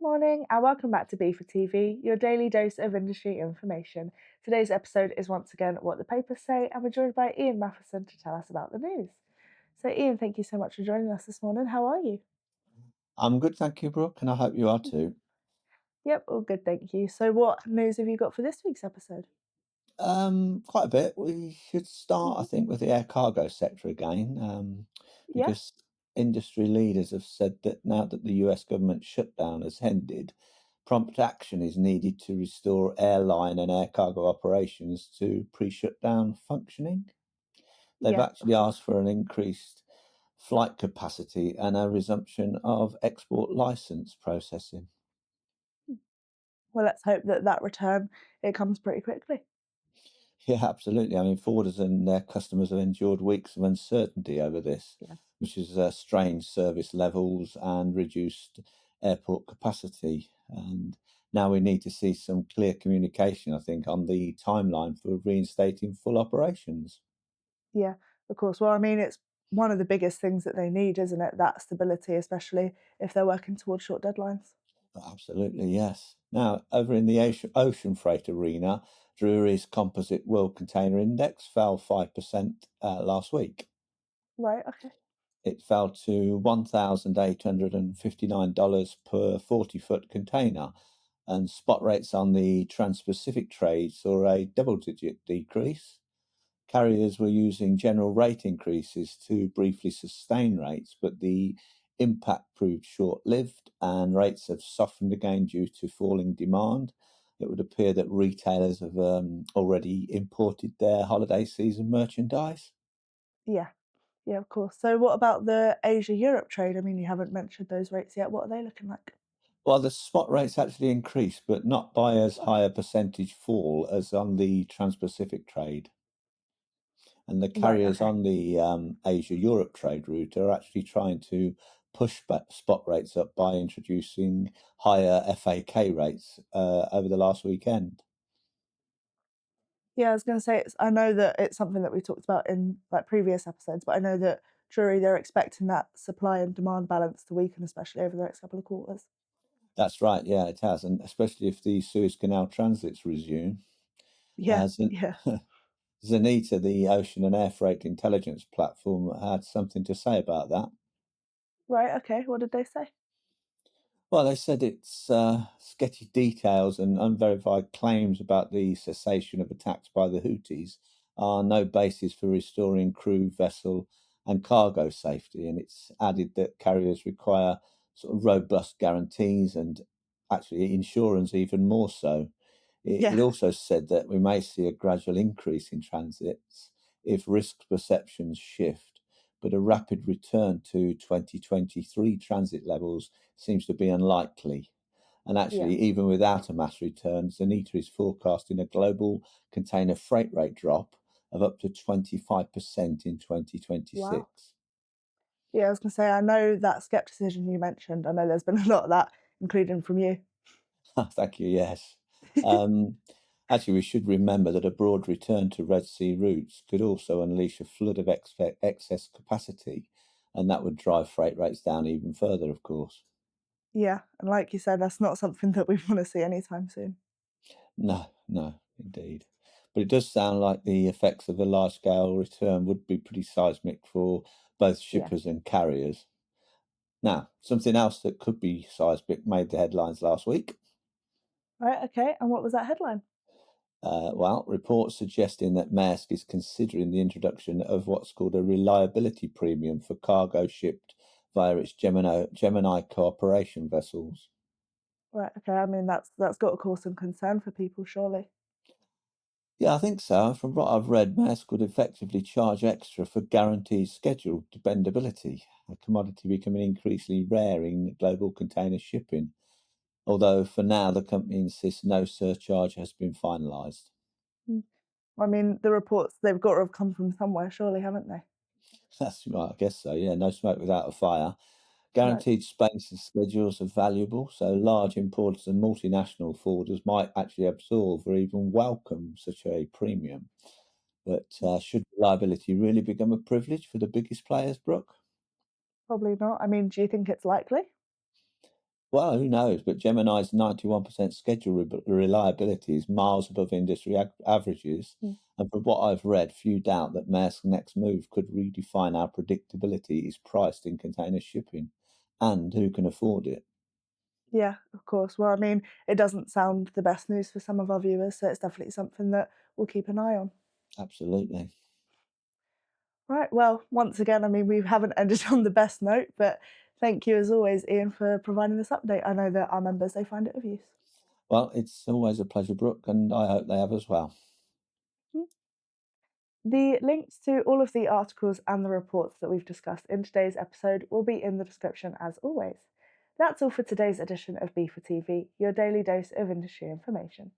Morning and welcome back to BIFA TV, your daily dose of industry information. Today's episode is once again What the Papers Say, and we're joined by Ian Matheson to tell us about the news. So, Ian, thank you so much for joining us this morning. How are you? I'm good, thank you, Brooke, and I hope you are too. Yep, all good, thank you. So, what news have you got for this week's episode? Quite a bit. We should start, I Hmm. think, with the air cargo sector again, Yeah, because industry leaders have said that now that the US government shutdown has ended, prompt action is needed to restore airline and air cargo operations to pre-shutdown functioning. They've yeah, of actually course. asked for an increased flight capacity and a resumption of export license processing. Well, let's hope that that return it comes pretty quickly. Yeah, absolutely. I mean, forwarders and their customers have endured weeks of uncertainty over this, Yeah, which has strained service levels and reduced airport capacity. And now we need to see some clear communication, I think, on the timeline for reinstating full operations. yeah, of course. Well, I mean, it's one of the biggest things that they need, isn't it? That stability, especially if they're working towards short deadlines. Absolutely, yes. Now, over in the ocean freight arena, Drewry's Composite World Container Index fell 5% last week. Right, okay. It fell to $1,859 per 40-foot container, and spot rates on the Trans-Pacific trade saw a double-digit decrease. Carriers were using general rate increases to briefly sustain rates, but the impact proved short-lived, and rates have softened again due to falling demand. It would appear that retailers have already imported their holiday season merchandise. Yeah. Yeah, of course. So what about the Asia-Europe trade? I mean, you haven't mentioned those rates yet. What are they looking like? Well, the spot rates actually increased, but not by as Oh, high a percentage fall as on the Trans-Pacific trade. And the right, carriers okay. on the Asia-Europe trade route are actually trying to push back spot rates up by introducing higher FAK rates over the last weekend. Yeah, I was going to say, I know that it's something that we talked about in like previous episodes, but I know that Drury, they're expecting that supply and demand balance to weaken, especially over the next couple of quarters. That's right, yeah, it has, and especially if the Suez Canal transits resume. Yeah, Uh, Zen- yeah. Zenita, the ocean and air freight intelligence platform, had something to say about that. Right, okay. What did they say? Well, they said it's sketchy details and unverified claims about the cessation of attacks by the Houthis are no basis for restoring crew, vessel, and cargo safety. And it's added that carriers require sort of robust guarantees and actually insurance even more so. It Yeah, also said that we may see a gradual increase in transits if risk perceptions shift, but a rapid return to 2023 transit levels seems to be unlikely. And yeah. actually, even without a mass return, Zenita is forecasting a global container freight rate drop of up to 25% in Wow. 2026. Yeah, I was going to say, I know that skepticism you mentioned. I know there's been a lot of that, including from you. Thank you, yes. Um, Actually, we should remember that a broad return to Red Sea routes could also unleash a flood of excess capacity, and that would drive freight rates down even further, of course. Yeah, and like you said, that's not something that we want to see anytime soon. No, no, indeed. But it does sound like the effects of a large scale return would be pretty seismic for both Yeah. shippers and carriers. Now, something else that could be seismic made the headlines last week. Right, okay. And what was that headline? Well, reports suggesting that Maersk is considering the introduction of what's called a reliability premium for cargo shipped via its Gemini cooperation vessels. Right, okay. I mean, that's got to cause some concern for people, surely. Yeah, I think so. From what I've read, Maersk would effectively charge extra for guaranteed schedule dependability, a commodity becoming increasingly rare in global container shipping. Although for now, the company insists no surcharge has been finalised. Mm. I mean, the reports, they've got to have come from somewhere, surely, haven't they? That's right, I guess so. Yeah, no smoke without a fire. No, Guaranteed space and schedules are valuable, so large importers and multinational forwarders might actually absorb or even welcome such a premium. But should reliability really become a privilege for the biggest players, Brooke? probably not. I mean, do you think it's likely? Well, who knows? But Gemini's 91% schedule reliability is miles above industry averages. Mm. And from what I've read, few doubt that Maersk's next move could redefine how predictability is priced in container shipping and who can afford it. Yeah, of course. Well, I mean, it doesn't sound the best news for some of our viewers, so it's definitely something that we'll keep an eye on. Absolutely. Right, well, once again, I mean, we haven't ended on the best note, but thank you as always, Ian, for providing this update. I know that our members, they find it of use. Well, it's always a pleasure, Brooke, and I hope they have as well. Mm. The links to all of the articles and the reports that we've discussed in today's episode will be in the description as always. That's all for today's edition of BIFA TV, your daily dose of industry information.